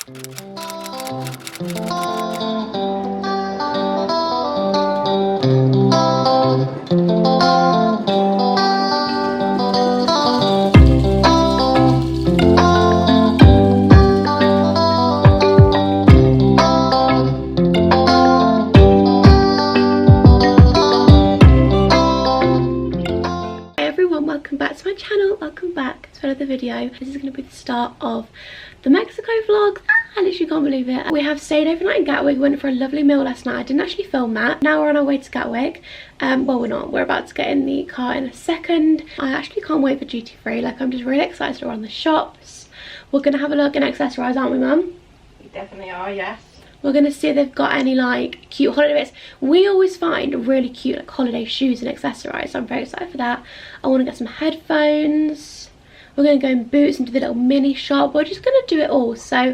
Welcome back to my channel, welcome back to another video. This is going to be the start of the Mexico vlog. I literally can't believe it. We have stayed overnight in Gatwick. We went for a lovely meal last night. I didn't actually film that. Now we're on our way to Gatwick. Well, we're not. We're about to get in the car in a second. I actually can't wait for duty free. Like, I'm just really excited to run the shops. We're going to have a look and accessorise, aren't we, Mum? We definitely are, yes. We're going to see if they've got any like cute holiday bits. We always find really cute like holiday shoes and accessories, so I'm very excited for that. I want to get some headphones. We're going to go in Boots and do the little mini shop. We're just going to do it all. So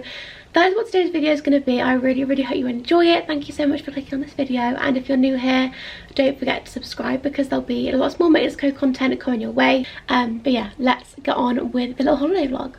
that is what today's video is going to be. I really hope you enjoy it. Thank you so much for clicking on this video, and if you're new here, don't forget to subscribe because there'll be lots more Mexico content coming your way. But yeah, let's get on with the little holiday vlog.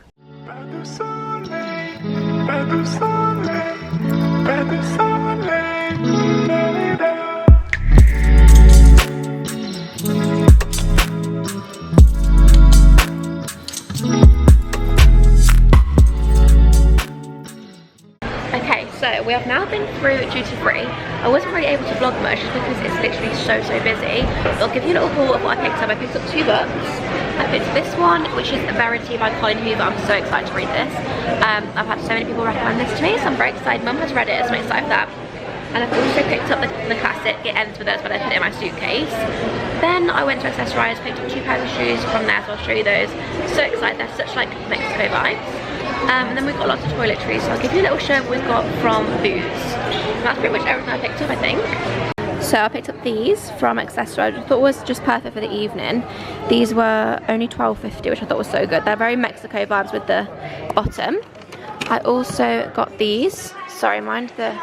Okay, so we have now been through duty free. I wasn't really able to vlog much just because it's literally so busy. I'll give you a little haul of what I picked up. I picked up 2 books. I picked up this one, which is Verity by Colin Hoover. I'm so excited to read this. I've had so many people recommend this to me, so I'm very excited. Mum has read it, so I'm excited for that. And I've also picked up the classic It Ends With Us, but I put it in my suitcase. Then I went to accessorise, picked up 2 pairs of shoes from there, so I'll show you those. So excited, they're such like Mexico vibes. And then we've got lots of toiletries, so I'll give you a little show of what we've got from Boots. And that's pretty much everything I picked up, I think. So I picked up these from Accessorise, which I thought was just perfect for the evening. These were only $12.50, which I thought was so good. They're very Mexico vibes with the bottom. I also got these. Sorry, mind the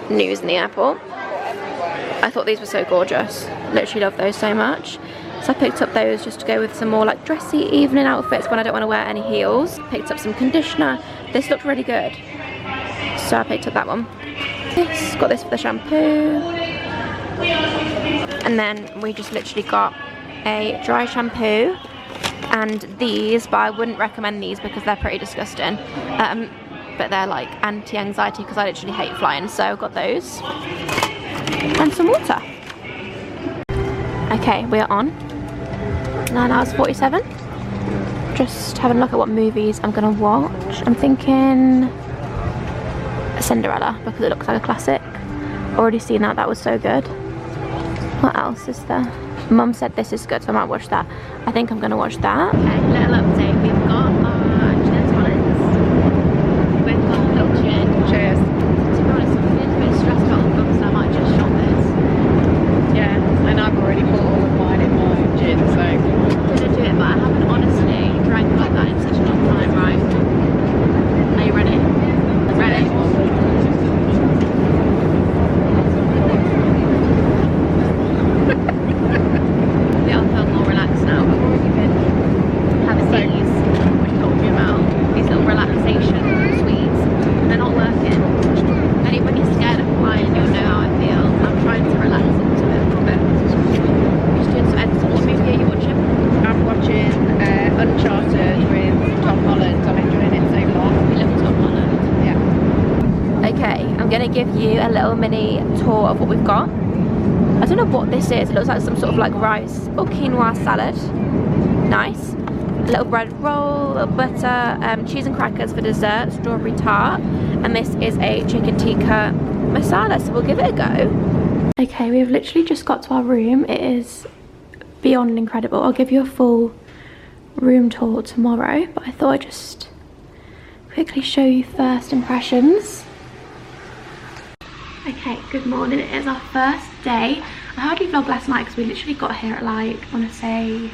news in the airport. I thought these were so gorgeous. Literally love those so much. So I picked up those just to go with some more like dressy evening outfits when I don't want to wear any heels. Picked up some conditioner. This looked really good, so I picked up that one. Got this for the shampoo. And then we just literally got a dry shampoo and these, but I wouldn't recommend these because they're pretty disgusting. But they're like anti-anxiety because I literally hate flying, so I got those. And some water. Okay, we're on. 9 hours 47. Just having a look at what movies I'm gonna watch. I'm thinking Cinderella because it looks like a classic. Already seen that, that was so good. What else is there? Mum said this is good, so I might watch that. I think I'm gonna watch that. Okay, little update. We've got our gin tonics. We've got a little gin. Cheers. To be honest, I'm feeling a bit stressed out the book, so I might just shop this. Yeah, and I've already put all of mine in my gin, so I'm gonna do it, but I haven't honestly drank like that in such a long time, right? Are you ready? Ready? Give you a little mini tour of what we've got. I don't know what this is. It looks like some sort of like rice or quinoa salad. Nice. A little bread roll, a little butter, cheese and crackers for dessert, strawberry tart, and this is a chicken tikka masala, so we'll give it a go. Okay, we've literally just got to our room. It is beyond incredible. I'll give you a full room tour tomorrow, but I thought I'd just quickly show you first impressions. Okay, good morning. It is our first day. I hardly vlogged last night because we literally got here at like, I want to say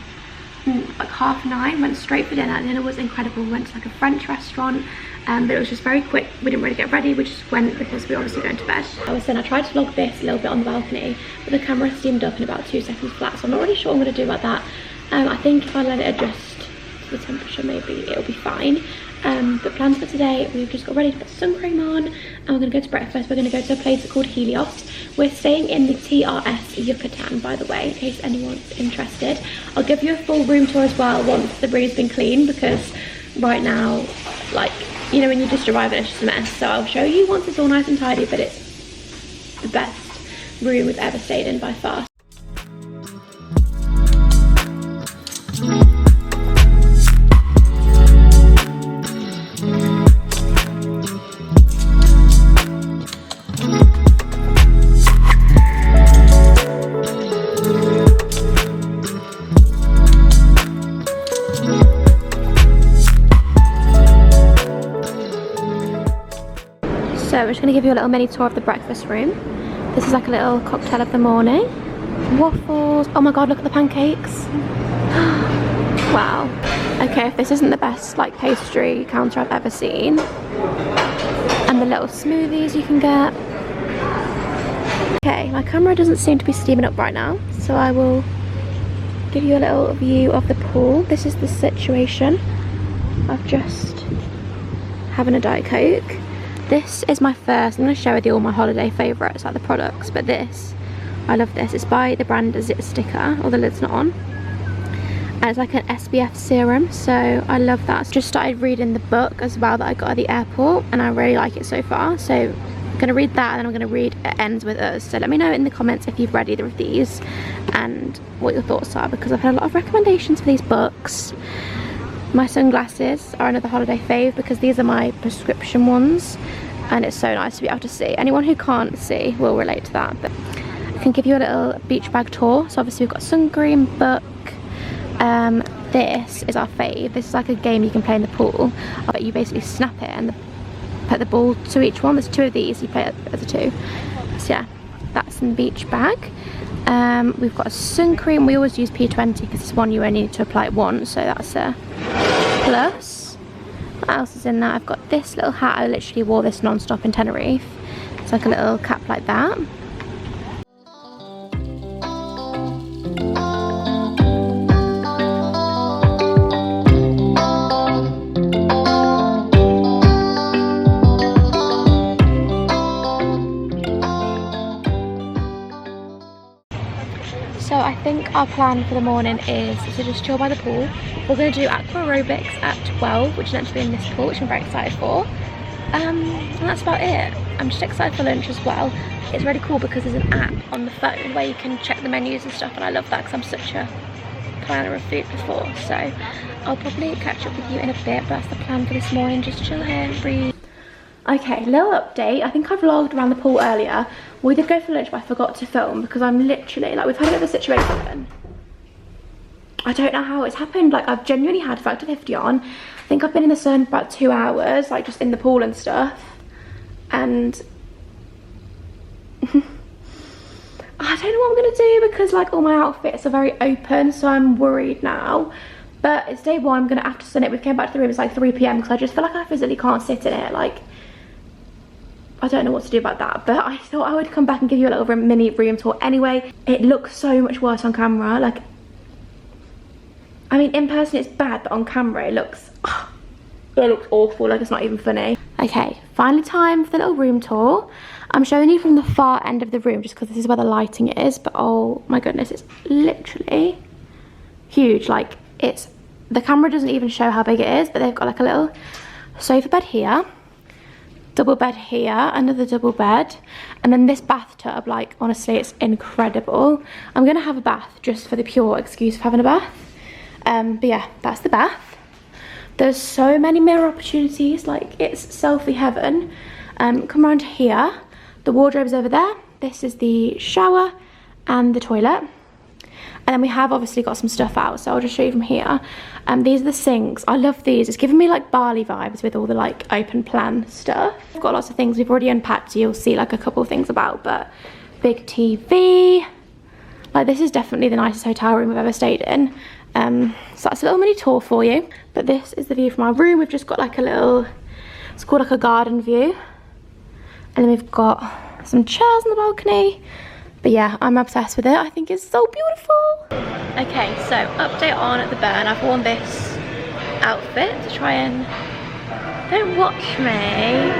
like 9:30, went straight for dinner. Dinner was incredible. We went to like a French restaurant, but it was just very quick. We didn't really get ready, we just went because we were obviously going to bed. I was saying I tried to vlog this a little bit on the balcony, but the camera steamed up in about 2 seconds flat, so I'm not really sure what I'm going to do about that. I think if I let it adjust to the temperature, maybe it'll be fine. But plans for today, we've just got ready to put sun cream on and we're going to go to breakfast. We're going to go to a place called Helios. We're staying in the TRS Yucatan, by the way, in case anyone's interested. I'll give you a full room tour as well once the room's been cleaned, because right now, like, you know, when you just arrive and it's just a mess. So I'll show you once it's all nice and tidy, but it's the best room we've ever stayed in by far. So we're just going to give you a little mini tour of the breakfast room. This is like a little cocktail of the morning. Waffles. Oh my god, look at the pancakes. Wow. Okay, if this isn't the best like pastry counter I've ever seen. And the little smoothies you can get. Okay, my camera doesn't seem to be steaming up right now, so I will give you a little view of the pool. This is the situation. I've just having a Diet Coke. This is my first, I'm going to share with you all my holiday favourites, like the products, but this, I love this. It's by the brand Zit Sticker, or the lid's not on. And it's like an SPF serum, so I love that. Just started reading the book as well that I got at the airport, and I really like it so far. So I'm going to read that, and then I'm going to read It Ends With Us. So let me know in the comments if you've read either of these, and what your thoughts are, because I've had a lot of recommendations for these books. My sunglasses are another holiday fave, because these are my prescription ones, and it's so nice to be able to see. Anyone who can't see will relate to that. But I can give you a little beach bag tour. So obviously we've got sun cream, book. This is our fave. This is like a game you can play in the pool, but you basically snap it and put the ball to each one. There's two of these, you play it as a two. So yeah, that's in the beach bag. We've got a sun cream. We always use P20 because it's one you only need to apply it once, so that's a plus. What else is in there? I've got this little hat. I literally wore this non-stop in Tenerife. It's like a little cap like that. So I think our plan for the morning is to just chill by the pool. We're going to do aqua aerobics at 12, which is meant to be in this pool, which I'm very excited for. And that's about it. I'm just excited for lunch as well. It's really cool because there's an app on the phone where you can check the menus and stuff, and I love that because I'm such a planner of food before. So I'll probably catch up with you in a bit, but that's the plan for this morning. Just chill here, breathe. Okay, little update. I think I vlogged around the pool earlier. We did go for lunch, but I forgot to film because I'm literally, like, we've had a bit of a situation. I don't know how it's happened. Like, I've genuinely had factor 50 on. I think I've been in the sun for about 2 hours, like just in the pool and stuff. And I don't know what I'm gonna do because like all my outfits are very open, so I'm worried now. But it's day one, I'm gonna have to sun it. We came back to the room, it's like 3 PM because I just feel like I physically can't sit in it. Like, I don't know what to do about that, but I thought I would come back and give you a little mini room tour anyway. It looks so much worse on camera. Like, I mean, in person it's bad, but on camera it looks awful. Like, it's not even funny. Okay, finally time for the little room tour. I'm showing you from the far end of the room just because this is where the lighting is, but oh my goodness, it's literally huge. Like, it's, the camera doesn't even show how big it is, but they've got like a little sofa bed here, double bed here, another double bed, and then this bathtub. Like, honestly, it's incredible. I'm gonna have a bath just for the pure excuse of having a bath. But yeah, that's the bath. There's so many mirror opportunities, like it's selfie heaven. Come around here, the wardrobe's over there. This is the shower and the toilet. And then we have obviously got some stuff out, so I'll just show you from here. These are the sinks. I love these. It's giving me like Bali vibes with all the like open plan stuff. We've got lots of things we've already unpacked, so you'll see like a couple of things about, but big TV. Like, this is definitely the nicest hotel room I've ever stayed in. So that's a little mini tour for you. But this is the view from our room. We've just got like a little, it's called like a garden view. And then we've got some chairs on the balcony. But yeah, I'm obsessed with it. I think it's so beautiful. Okay, so update on the burn. I've worn this outfit to try and Don't watch me.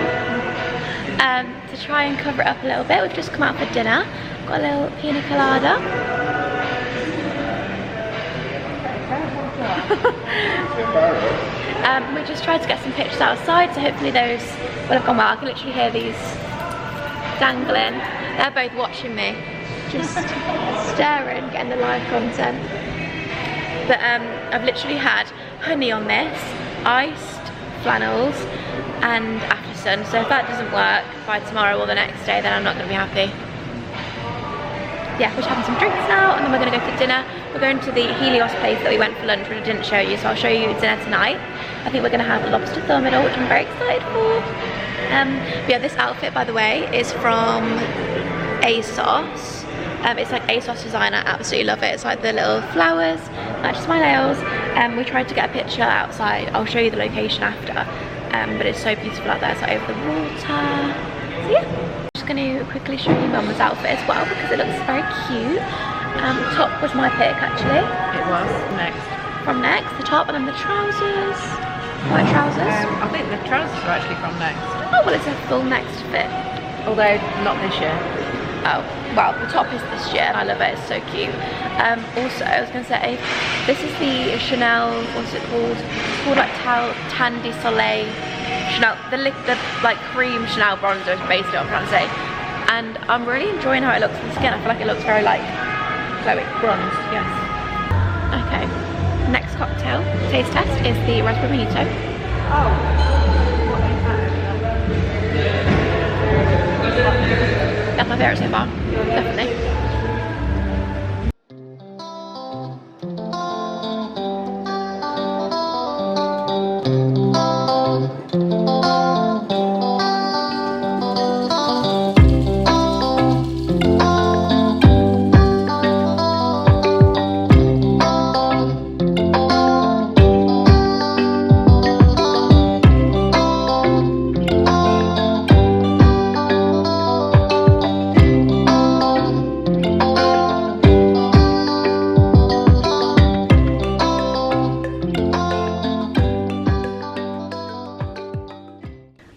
To try and cover it up a little bit, we've just come out for dinner. Got a little pina colada. We just tried to get some pictures outside, so hopefully those will have gone well. I can literally hear these dangling. They're both watching me, just staring, getting the live content. But I've literally had honey on this, iced flannels and after sun, so if that doesn't work by tomorrow or the next day, then I'm not going to be happy. Yeah, we're just having some drinks now, and then we're going to go to dinner. We're going to the Helios place that we went for lunch, which I didn't show you, so I'll show you dinner tonight. I think we're going to have lobster thermidor, which I'm very excited for. But yeah, this outfit, by the way, is from ASOS. It's like ASOS designer, absolutely love it. It's like the little flowers, matches my nails. We tried to get a picture outside. I'll show you the location after. But it's so beautiful out there. It's like over the water. So yeah, I'm just going to quickly show you Mum's outfit as well because it looks very cute. The top was my pick actually. It was next. From Next, the top, and then the trousers. White trousers. I think the trousers are actually from Next. Oh well, it's a full Next fit. Although not this year. Oh, well, the top is this year and I love it, it's so cute. Also, I was going to say, this is the Chanel, what's it called? It's called like Tan de Soleil Chanel, the like cream Chanel bronzer is basically what I'm trying to say. And I'm really enjoying how it looks on the skin. I feel like it looks very like glowy. Bronze, yes. Okay, next cocktail, taste test, is the raspberry mojito. Oh. That's my favourite so far, definitely.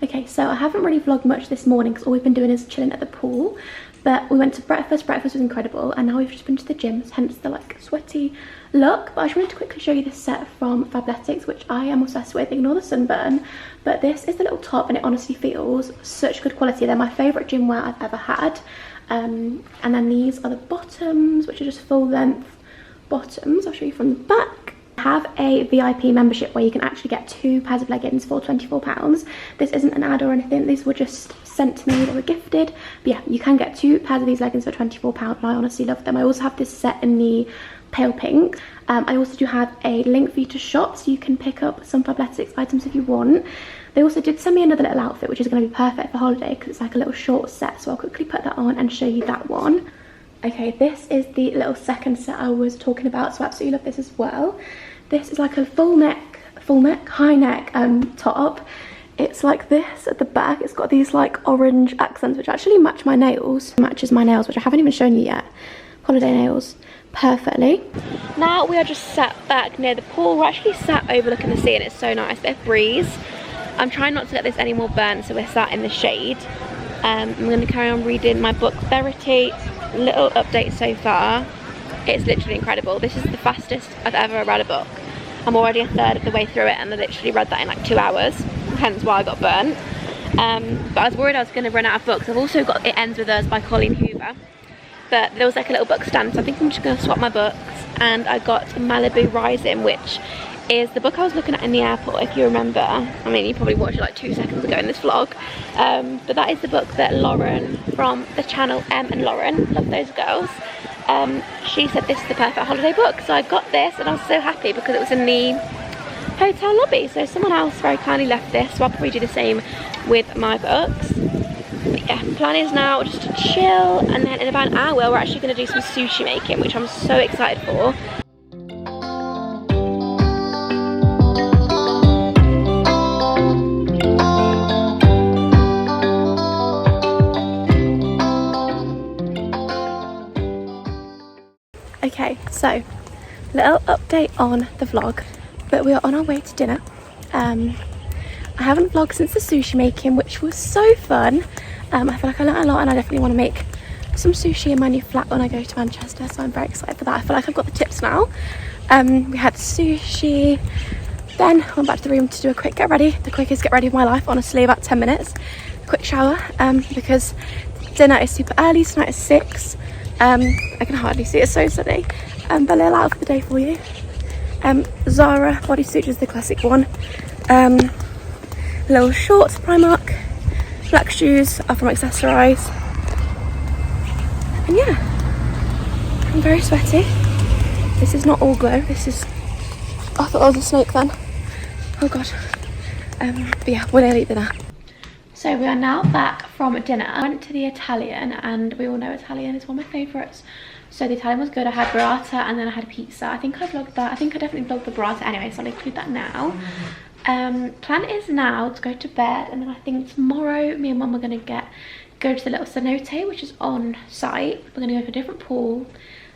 Okay, so I haven't really vlogged much this morning because all we've been doing is chilling at the pool. But we went to breakfast was incredible, and now we've just been to the gym, hence the like sweaty look. But I just wanted to quickly show you this set from Fabletics, which I am obsessed with, ignore the sunburn. But this is the little top, and it honestly feels such good quality. They're my favourite gym wear I've ever had. And then these are the bottoms, which are just full length bottoms. I'll show you from the back. Have a VIP membership where you can actually get 2 pairs of leggings for £24. This isn't an ad or anything, these were just sent to me, they were gifted. But yeah, you can get 2 pairs of these leggings for £24 and I honestly love them. I also have this set in the pale pink. I also do have a link for you to shop, so you can pick up some Fabletics items if you want. They also did send me another little outfit which is going to be perfect for holiday because it's like a little short set, so I'll quickly put that on and show you that one. Okay, this is the little second set I was talking about, so I absolutely love this as well. This is like a full neck, high neck top. It's like this at the back. It's got these like orange accents which actually match my nails. Matches my nails, which I haven't even shown you yet. Holiday nails, perfectly. Now we are just sat back near the pool. We're actually sat overlooking the sea and it's so nice. Bit of breeze. I'm trying not to get this any more burnt, so we're sat in the shade. I'm going to carry on reading my book, Verity. Little update so far. It's literally incredible. This is the fastest I've ever read a book. I'm already a third of the way through it and I literally read that in like 2 hours, hence why I got burnt. But I was worried I was going to run out of books. I've also got It Ends With Us by Colleen Hoover, but there was like a little book stand, so I think I'm just going to swap my books. And I got Malibu Rising, which is the book I was looking at in the airport, if you remember. I mean, you probably watched it like 2 seconds ago in this vlog. But that is the book that Lauren from the channel Em and Lauren, love those girls, she said this is the perfect holiday book. So I got this and I was so happy because it was in the hotel lobby. So someone else very kindly left this, so I'll probably do the same with my books. But yeah, the plan is now just to chill, and then in about an hour we're actually going to do some sushi making, which I'm so excited for. Okay, so little update on the vlog, but we are on our way to dinner. I haven't vlogged since the sushi making, which was so fun. I feel like I learned a lot, and I definitely want to make some sushi in my new flat when I go to Manchester, so I'm very excited for that. I feel like I've got the tips now. We had sushi, then I went back to the room to do a quick get ready, the quickest get ready of my life, honestly, about 10 minutes. A quick shower, because dinner is super early, tonight is 6. I can hardly see, it's so sunny. But a little out for the day for you. Zara bodysuit is the classic one. Little shorts, Primark, black shoes are from Accessorize. And yeah, I'm very sweaty. This is not all glow, this is, I thought I was a snake then. Oh god. But yeah, we'll nearly eat dinner. So we are now back from dinner. I went to the Italian, and we all know Italian is one of my favourites. So the Italian was good. I had burrata and then I had pizza. I think I vlogged that. I think I definitely vlogged the burrata anyway, so I'll include that now. Plan is now to go to bed, and then I think tomorrow me and mum are going to go to the little cenote, which is on site. We're going to go to a different pool,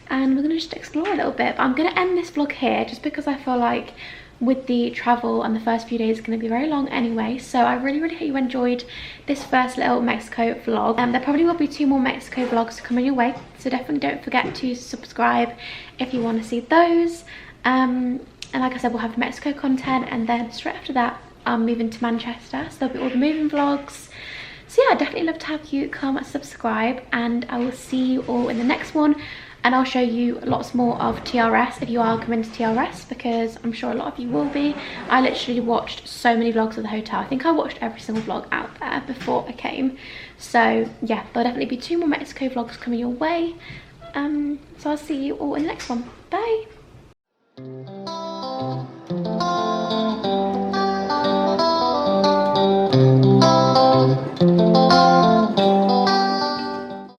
and we're going to just explore a little bit. But I'm going to end this vlog here just because I feel like with the travel and the first few days is going to be very long anyway. So I really hope you enjoyed this first little Mexico vlog. There probably will be 2 more Mexico vlogs coming your way, so definitely don't forget to subscribe if you want to see those. And like I said, we'll have Mexico content, and then straight after that I'm moving to Manchester, so there'll be all the moving vlogs. So yeah, I'd definitely love to have you come subscribe, and I will see you all in the next one. And I'll show you lots more of TRS if you are coming to TRS, because I'm sure a lot of you will be. I literally watched so many vlogs of the hotel. I think I watched every single vlog out there before I came. So yeah, there'll definitely be 2 more Mexico vlogs coming your way. So I'll see you all in the next one. Bye.